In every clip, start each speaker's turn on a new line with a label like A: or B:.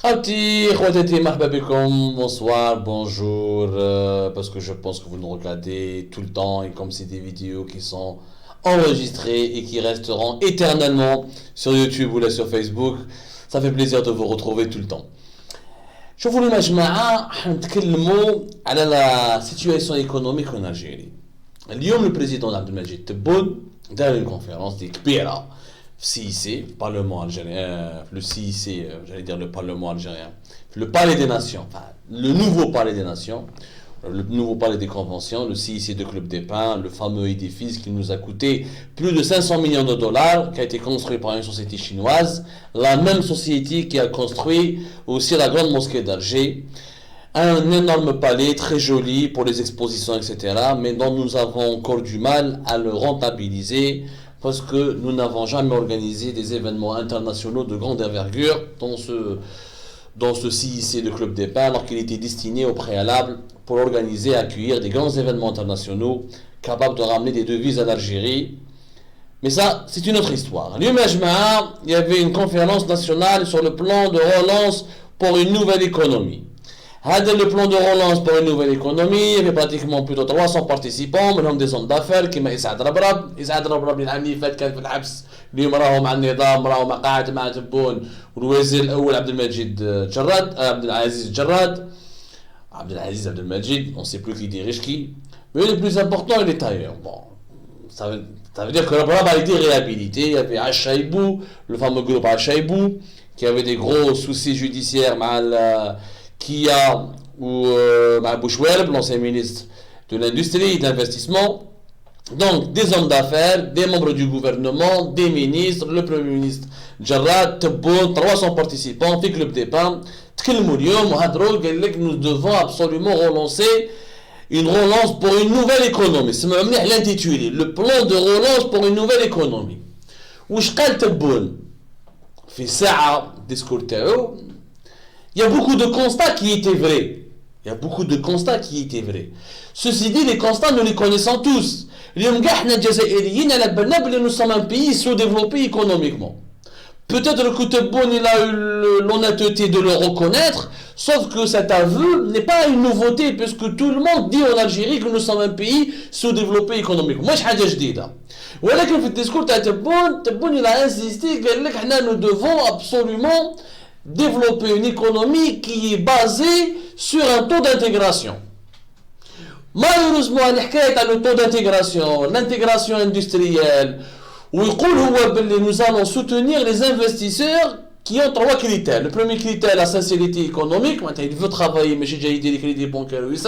A: Abdi, Khouatati, marhaba bikoum, bonsoir, bonjour, parce que je pense que vous nous regardez tout le temps et comme c'est des vidéos qui sont enregistrées et qui resteront éternellement sur YouTube ou là sur Facebook, ça fait plaisir de vous retrouver tout le temps. شوفوا اليوم يا جماعة حنتكلموا على la situation économique en Algérie. اليوم le président عبد المجيد تبون دار une conférence دي كبيرة في CIC, Parlement algérien, le CIC, j'allais dire le Parlement algérien, le Palais des Nations, enfin le nouveau Palais des Nations, le nouveau Palais des Conventions, le CIC de Club des Pins, le fameux édifice qui nous a coûté plus de 500 millions de dollars, qui a été construit par une société chinoise, la même société qui a construit aussi la grande mosquée d'Alger, un énorme palais très joli pour les expositions, etc., mais dont nous avons encore du mal à le rentabiliser, parce que nous n'avons jamais organisé des événements internationaux de grande envergure dans ce CIC de Club des Pins, alors qu'il était destiné au préalable pour organiser et accueillir des grands événements internationaux capables de ramener des devises à l'Algérie. Mais ça, c'est une autre histoire. Il y avait une conférence nationale sur le plan de relance pour une nouvelle économie. Le plan de relance pour une nouvelle économie, il y avait pratiquement plus de 300 participants, منهم des hommes d'affaires كيما إسعاد ربرب العام اللي فات كان في الحبس، اليوم راهم مع النظام، راهم قاعد مع تبون، والوزير الأول عبد المجيد جراد، عبد العزيز جراد، عبد المجيد, on ne sait plus qui dirige qui, mais le plus important il est ailleurs. Bon, ça veut dire que Rabrab a été réhabilité. Il y avait Achaïbou, le fameux groupe Achaïbou, qui avait des gros soucis judiciaires mal Kia ou Bouchouelb, l'ancien ministre de l'Industrie et de l'Investissement. Donc, des hommes d'affaires, des membres du gouvernement, des ministres, le Premier ministre Jarrad, Tebboune, 300 participants, في Club des Pins, تكلموا اليوم وهضروا قال لك nous devons absolument relancer une relance pour une nouvelle économie. C'est même l'intitulé, le plan de relance pour une nouvelle économie. واش قال تبون في ساعة discours تاعو. Il y a beaucoup de constats qui étaient vrais. Ceci dit, les constats, nous les connaissons tous. Nous sommes un pays sous-développé économiquement. Peut-être que Tebboune il a eu l'honnêteté de le reconnaître, sauf que cet aveu n'est pas une nouveauté, puisque tout le monde dit en Algérie que nous sommes un pays sous-développé économiquement. مش حاجة جديدة. ولكن في الديسكور تاع تبون il a insisté قال لك حنا nous devons absolument développer une économie qui est basée sur un taux d'intégration. Malheureusement, le taux d'intégration, l'intégration industrielle, nous allons soutenir les investisseurs qui ont trois critères. Le premier critère, la sincérité économique. Il veut travailler, mais j'ai déjà dit les crédits bancaires, il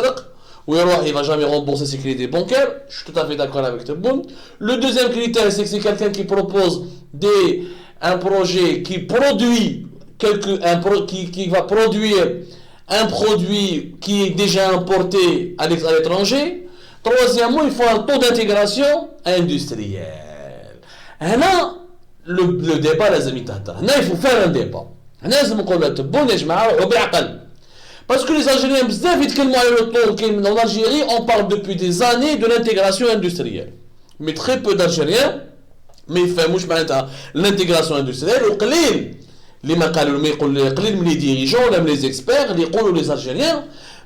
A: ne va jamais rembourser ses crédits bancaires. Je suis tout à fait d'accord avec Tebboune. Le deuxième critère, c'est que c'est quelqu'un qui propose un projet qui produit qui va produire un produit qui est déjà importé à l'étranger. Troisièmement, il faut un taux d'intégration industrielle. Là, le débat, les amis, là, il faut faire un débat. Parce que les Algériens, en Algérie, on parle depuis des années de l'intégration industrielle. Mais très peu d'Algériens, mais ils font l'intégration industrielle, لما قالوا لما يقول قليل من لي ديريجون ولا من لي زيكسبير اللي يقولوا لي زالجيريان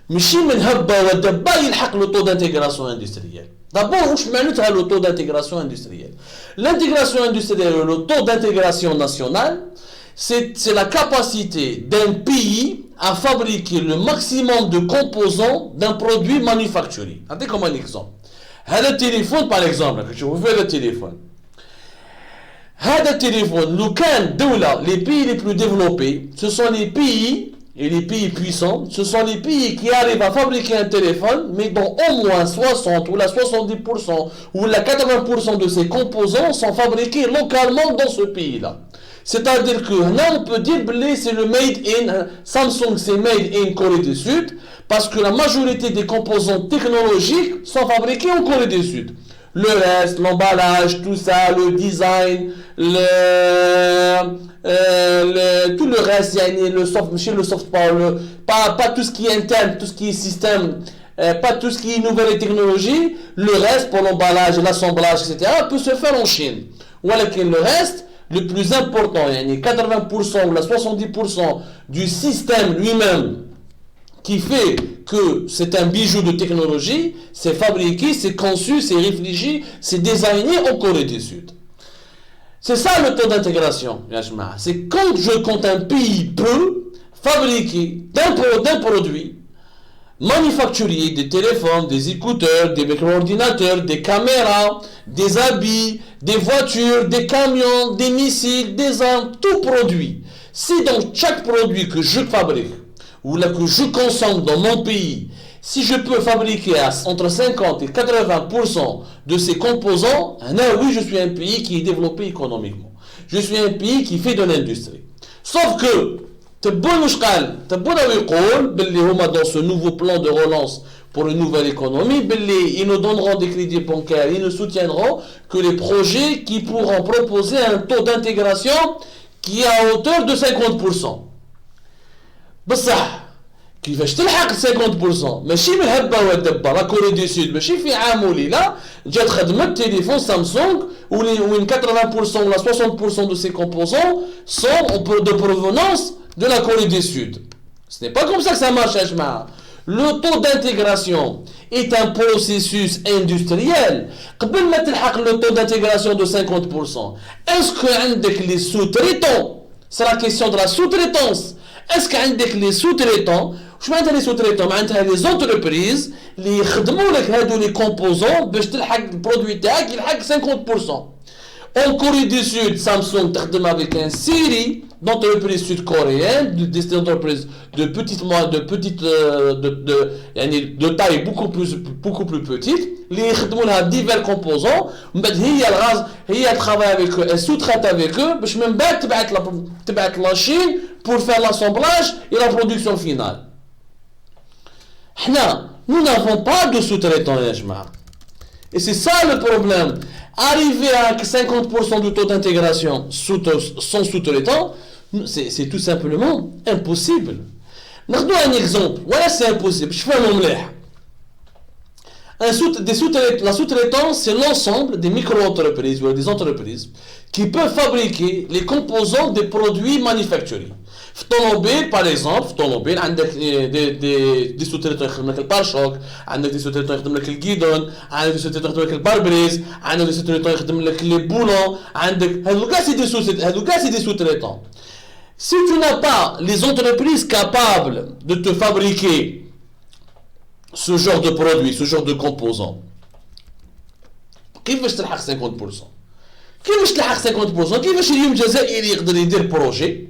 A: ماشي من هبه ودبه يلحق لو طو دانتيغراسيون اندستريال. دابور واش معناتها لو طو دانتيغراسيون اندستريال؟ L'intégration industrielle, le taux d'intégration nationale, c'est la capacité d'un pays à fabriquer le maximum de composants d'un produit manufacturé. Regardez comme un exemple. Le téléphone par exemple, je vous fais le téléphone. هذا التليفون لو كان دولة les pays les plus développés, ce sont les pays et les pays puissants, ce sont les pays qui arrivent à fabriquer un téléphone, mais dont au moins 60 ou la 70% ou la 80% de ces composants sont fabriqués localement dans ce pays-là. C'est-à-dire que là, on peut dire que c'est le made in Samsung, c'est made in Corée du Sud, parce que la majorité des composants technologiques sont fabriqués en Corée du Sud. Le reste, l'emballage, tout ça, le design, tout le reste, le soft power, pas tout ce qui est interne, tout ce qui est système, pas tout ce qui est nouvelle technologie, le reste pour l'emballage, l'assemblage, etc., peut se faire en Chine. Ou alors que le reste, le plus important, 80% ou la 70% du système lui-même qui fait que c'est un bijou de technologie, c'est fabriqué, c'est conçu, c'est réfléchi, c'est designé en Corée du Sud. C'est ça le taux d'intégration, c'est quand un pays peut fabriquer d'un produit manufacturier, des téléphones, des écouteurs, des micro-ordinateurs, des caméras, des habits, des voitures, des camions, des missiles, des armes, tout produit. Si dans chaque produit que je fabrique ou là que je consomme dans mon pays, si je peux fabriquer entre 50 et 80% de ces composants, oui, je suis un pays qui est développé économiquement. Je suis un pays qui fait de l'industrie. Sauf que dans ce nouveau plan de relance pour une nouvelle économie, ils nous donneront des crédits bancaires, ils ne soutiendront que les projets qui pourront proposer un taux d'intégration qui est à hauteur de 50%. بصح كيفاش تلحق 50% ماشي بالهبه والدبه لا كوري دي سود ماشي في عام وليله جات خدمت تليفون سامسونج وين 80% ou 60% de ses composants sont de provenance de la Corée du Sud. Ce n'est pas comme ça que ça marche, Ajma. Le taux d'intégration est un processus industriel. قبل ما تلحق le taux d'intégration de 50%, est-ce que عندك les sous-traitants? C'est la question de la sous-traitance. Est-ce qu'عندك les sous-traitants? واش معناتها les sous-traitants؟ معناتها les entreprises اللي يخدموا لك هادو les composants باش تلحق البرودوي تاعك يلحق 50%. En Corée du Sud, Samsung تخدم avec un série d'entreprises sud-coréennes, des entreprises de taille beaucoup plus petite, les يخدموا لها divers composants. من بعد هي travaille avec eux, elle sous-traite avec eux باش من بعد تبعت la Chine pour faire l'assemblage et la production finale. Nous n'avons pas de sous-traitants, ya jama'a. Et c'est ça le problème. Arriver à 50% du taux d'intégration sans sous-traitant, c'est tout simplement impossible. Nous un exemple. Voilà, c'est impossible. Je fais un omelette. La sous-traitance, c'est l'ensemble des micro-entreprises ou des entreprises qui peuvent fabriquer les composants des produits manufacturés. Automobile, par exemple, عندك des sous-traitants يخدم لك البارشوك، عندك des sous-traitants يخدم لك الجيدون، عندك des sous-traitants يخدم لك الباربريز، عندك des sous-traitants يخدم لك les boulons، عندك هذوكا c'est des sous-traitants. Si tu n'as pas les entreprises capables de te fabriquer ce genre de produits, ce genre de composants, كيفاش تلحق 50%؟ كيفاش تلحق 50%؟ كيفاش اليوم الجزائري يقدر يدير بروجي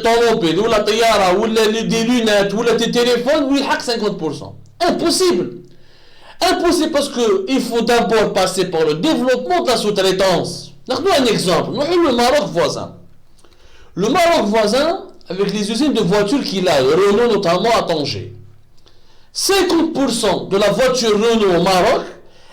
A: طوموبيل ولا طياره ولا دي لونات ولا دي تليفون ويلحق 50%؟ Impossible. Impossible parce que il faut d'abord passer par le développement de la sous-traitance. ناخذ un exemple. Le Maroc voisin. Le Maroc voisin, avec les usines de voitures qu'il a, Renault notamment à Tanger. 50% de la voiture Renault au Maroc,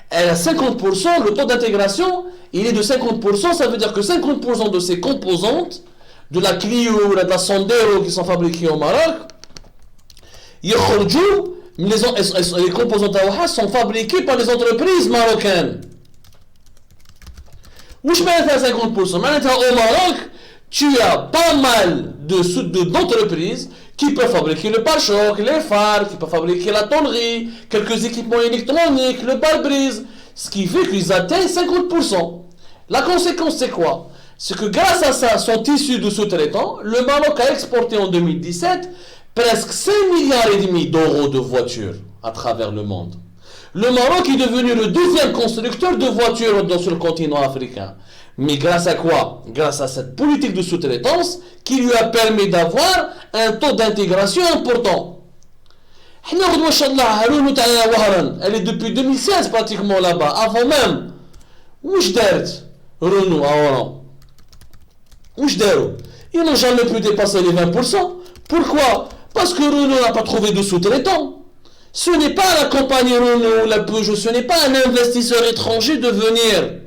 A: elle a 50%, le taux d'intégration, il est de 50%, ça veut dire que 50% de ses composantes, de la Clio ou de la Sandero qui sont fabriquées au Maroc, les composantes sont fabriquées par les entreprises marocaines. Où je mets à 50%? Maintenant, au Maroc, tu as pas mal d'entreprises qui peuvent fabriquer le pare-choc, les phares, qui peuvent fabriquer la tonnerie, quelques équipements électroniques, le pare-brise, ce qui fait qu'ils atteignent 50%. La conséquence, c'est quoi? C'est que grâce à ça, sont issus de sous-traitants, le Maroc a exporté en 2017 presque 5,5 milliards d'euros de voitures à travers le monde. Le Maroc est devenu le deuxième constructeur de voitures sur le continent africain. Mais grâce à quoi? Grâce à cette politique de sous-traitance qui lui a permis d'avoir un taux d'intégration important. Elle est depuis 2016 pratiquement là-bas, avant même. Où je Renault à Oran. Où je Ils n'ont jamais pu dépasser les 20%. Pourquoi? Parce que Renault n'a pas trouvé de sous-traitant. Ce n'est pas la compagnie Renault ou la Peugeot, ce n'est pas un investisseur étranger de venir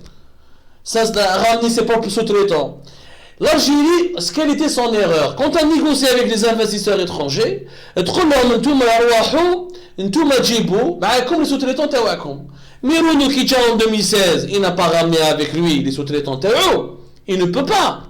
A: ramener ses propres sous-traitants. L'Algérie, quelle était son erreur? Quand elle négocie avec les investisseurs étrangers, comme les sous-traitants تاعكم. Mais Renault qui en 2016, il n'a pas ramené avec lui les sous-traitants تاعو. Il ne peut pas.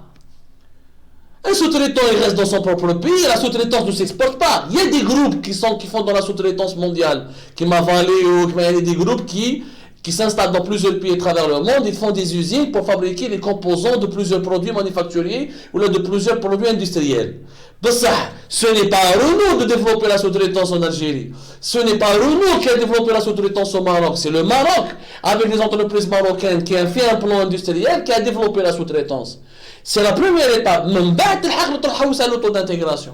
A: Un sous-traitant, il reste dans son propre pays, la sous-traitance ne s'exporte pas. Il y a des groupes qui font dans la sous-traitance mondiale, qui il y a des groupes qui s'installent dans plusieurs pays à travers le monde, ils font des usines pour fabriquer les composants de plusieurs produits manufacturiers ou de plusieurs produits industriels. Ce n'est pas à Renault de développer la sous-traitance en Algérie. Ce n'est pas Renault qui a développé la sous-traitance au Maroc. C'est le Maroc, avec les entreprises marocaines, qui a fait un plan industriel, qui a développé la sous-traitance. C'est la première étape. Même à l'auto d'intégration.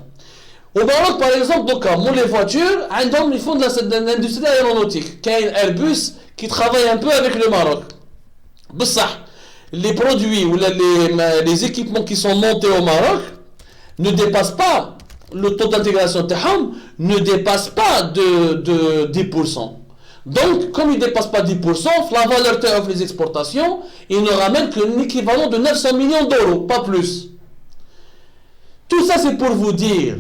A: Au Maroc, par exemple, donc, les voitures, ils font de l'industrie aéronautique. Il y a un Airbus qui travaille un peu avec le Maroc. Les produits ou les équipements qui sont montés au Maroc ne dépassent pas, le taux d'intégration TEHAM ne dépasse pas de 10%. Donc, comme il ne dépasse pas 10%, la valeur offre les exportations, il ne ramène qu'un équivalent de 900 millions d'euros, pas plus. Tout ça, c'est pour vous dire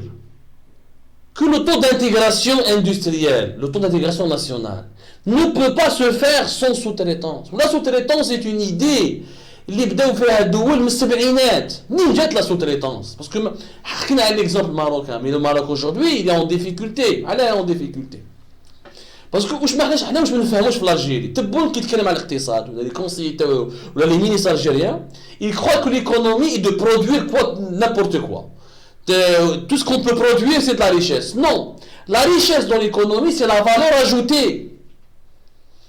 A: que le taux d'intégration industrielle, le taux d'intégration nationale, ne peut pas se faire sans sous-traitance. La sous-traitance est une idée. اللي بداو فيها الدول من السبعينات منين جات لا sous-traitance parce que حكينا على l'exemple marocain mais le Maroc aujourd'hui il est en difficulté علاه en difficulté parce que واش ما نفهموش في l'Algérie تبون كي يتكلم على الاقتصاد ولا لي كونسيي ولا لي مينيستر algériens ils croient que l'économie est de produire quoi n'importe quoi tout ce qu'on peut produire c'est de la richesse non la richesse dans l'économie c'est la valeur ajoutée.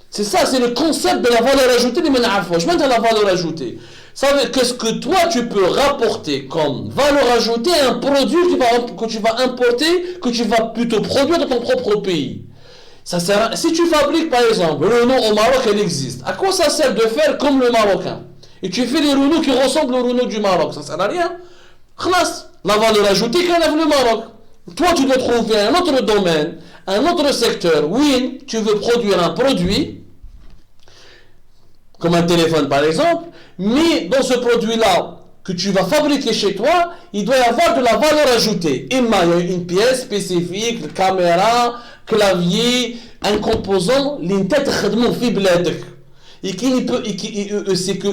A: C'est ça, c'est le concept de la valeur ajoutée des menafos. Je la valeur ajoutée. Ça veut dire que ce que toi tu peux rapporter comme valeur ajoutée à un produit que tu vas importer, que tu vas plutôt produire dans ton propre pays. Ça sert si tu fabriques par exemple le Renault au Maroc, elle existe. À quoi ça sert de faire comme le Marocain? Et tu fais des Renault qui ressemblent au Renault du Maroc. Ça sert à rien. Khlas, la valeur ajoutée qu'elle a le Maroc. Toi tu dois trouver un autre domaine, un autre secteur. Oui, tu veux produire un produit comme un téléphone par exemple, mais dans ce produit-là que tu vas fabriquer chez toi, il doit y avoir de la valeur ajoutée. Il y a une pièce spécifique, caméra, clavier, un composant, l'intérêt في بلادك. Et c'est que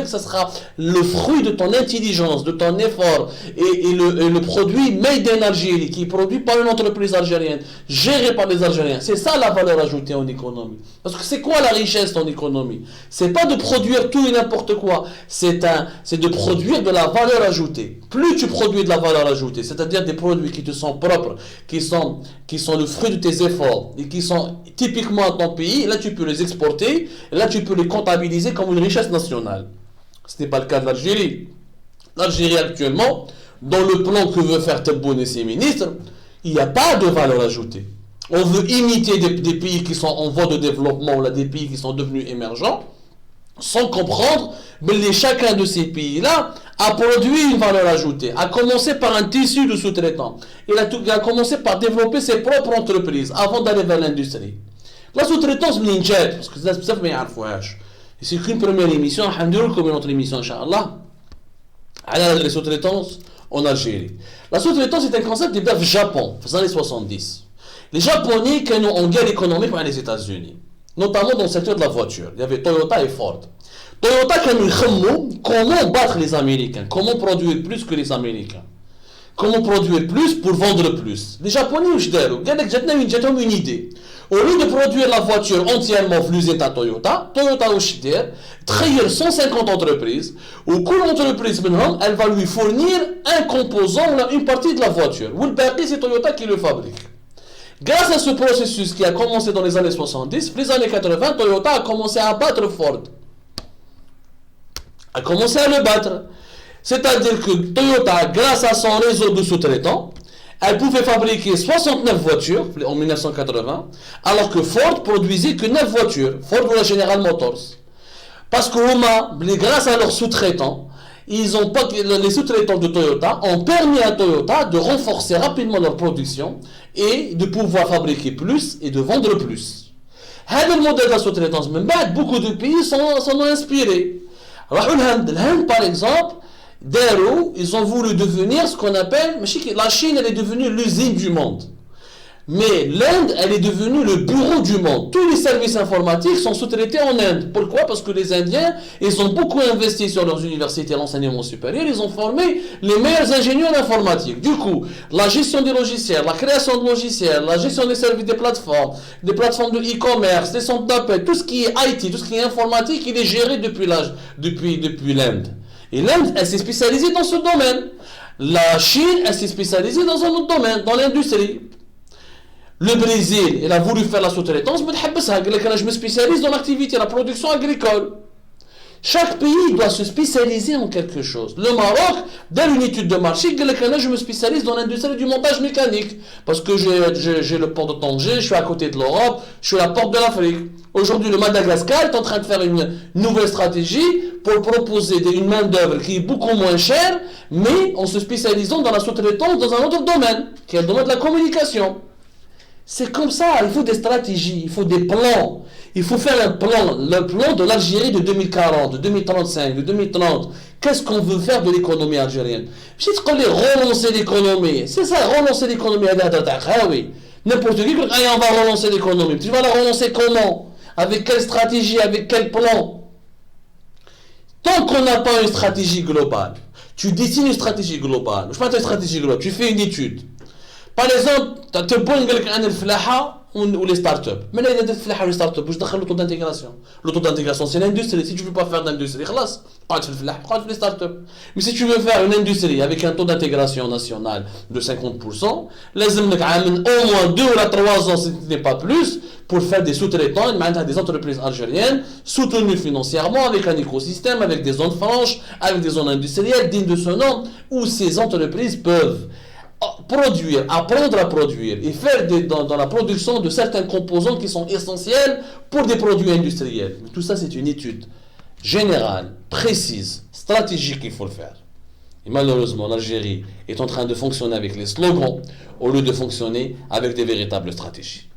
A: ça sera le fruit de ton intelligence, de ton effort et le produit made in Algérie qui est produit par une entreprise algérienne, gérée par les Algériens. C'est ça la valeur ajoutée en économie. Parce que c'est quoi la richesse en économie? C'est pas de produire tout et n'importe quoi. C'est de produire de la valeur ajoutée. Plus tu produis de la valeur ajoutée, c'est-à-dire des produits qui te sont propres, qui sont le fruit de tes efforts et qui sont typiquement à ton pays, là tu peux les exporter, et là tu peux les comptabiliser comme une richesse nationale. Ce n'est pas le cas de l'Algérie. L'Algérie actuellement, dans le plan que veut faire Tebboune et ses ministres, il n'y a pas de valeur ajoutée. On veut imiter des pays qui sont en voie de développement ou là, des pays qui sont devenus émergents, sans comprendre que chacun de ces pays-là a produit une valeur ajoutée, a commencé par un tissu de sous-traitants. Il a commencé par développer ses propres entreprises avant d'aller vers l'industrie. La sous-traitance m'inquiète, parce que ça me et c'est qu'une première émission, comme une autre émission, Inch'Allah, à la sous-traitance en Algérie. La sous-traitance est un concept qui vient du Japon, dans les années 70. Les Japonais qui ont en guerre économique avec les États-Unis, notamment dans le secteur de la voiture. Il y avait Toyota et Ford. Toyota qui a comment battre les Américains, comment produire plus que les Américains. Comment produire plus pour vendre plus. Les Japonais, ils ont une idée. Au lieu de produire la voiture entièrement flusée à Toyota, Toyota ou Schder, trahir 150 entreprises, où quelle entreprise, elle va lui fournir un composant ou une partie de la voiture. Ou le papier, c'est Toyota qui le fabrique. Grâce à ce processus qui a commencé dans les années 70, les années 80, Toyota a commencé à battre Ford. A commencé à le battre. C'est-à-dire que Toyota, grâce à son réseau de sous-traitants, elle pouvait fabriquer 69 voitures en 1980, alors que Ford produisait que 9 voitures. Ford ou la General Motors. Parce que grâce à leurs sous-traitants, les sous-traitants de Toyota ont permis à Toyota de renforcer rapidement leur production et de pouvoir fabriquer plus et de vendre plus. Le modèle de la sous-traitance, beaucoup de pays s'en ont inspirés. L'Inde, par exemple, ils ont voulu devenir ce qu'on appelle, la Chine, elle est devenue l'usine du monde. Mais l'Inde, elle est devenue le bureau du monde. Tous les services informatiques sont sous-traités en Inde. Pourquoi? Parce que les Indiens, ils ont beaucoup investi sur leurs universités et l'enseignement supérieur. Ils ont formé les meilleurs ingénieurs informatiques. Du coup, la gestion des logiciels, la création de logiciels, la gestion des services des plateformes de e-commerce, des centres d'appel, tout ce qui est IT, tout ce qui est informatique, il est géré depuis l'Inde. Et l'Inde, elle s'est spécialisée dans ce domaine. La Chine, elle s'est spécialisée dans un autre domaine, dans l'industrie. Le Brésil, il a voulu faire la sous-traitance, mais je me spécialise dans l'activité, la production agricole. Chaque pays doit se spécialiser en quelque chose. Le Maroc, dans une étude de marché, je me spécialise dans l'industrie du montage mécanique. Parce que j'ai le port de Tanger, je suis à côté de l'Europe, je suis à la porte de l'Afrique. Aujourd'hui, le Madagascar est en train de faire une nouvelle stratégie pour proposer une main-d'œuvre qui est beaucoup moins chère, mais en se spécialisant dans la sous-traitance dans un autre domaine, qui est le domaine de la communication. C'est comme ça, il faut des stratégies, il faut des plans. Il faut faire un plan, le plan de l'Algérie de 2040, de 2035, de 2030. Qu'est-ce qu'on veut faire de l'économie algérienne? Je dis qu'on est relancer l'économie. C'est ça, relancer l'économie. N'importe qui dit, on va relancer l'économie. Tu vas la relancer comment? Avec quelle stratégie? Avec quel plan? Tant qu'on n'a pas une stratégie globale, tu dessines une stratégie globale. Je ne sais pas une stratégie globale, tu fais une étude. Par exemple, tu as beau dire ou les startups. Mais là, il y a des startups. Je vais l'auto d'intégration. L'auto d'intégration, c'est l'industrie. Si tu ne veux pas faire d'industrie, pas les startups. Mais si tu veux faire une industrie avec un taux d'intégration national de 50%, les au moins 2 ou 3 ans, si ce n'est pas plus, pour faire des sous-traitants, des entreprises algériennes soutenues financièrement avec un écosystème, avec des zones franches, avec des zones industrielles dignes de ce nom, où ces entreprises peuvent produire, apprendre à produire et faire dans la production de certains composants qui sont essentiels pour des produits industriels. Mais tout ça, c'est une étude générale, précise, stratégique qu'il faut le faire. Et malheureusement, l'Algérie est en train de fonctionner avec les slogans au lieu de fonctionner avec des véritables stratégies.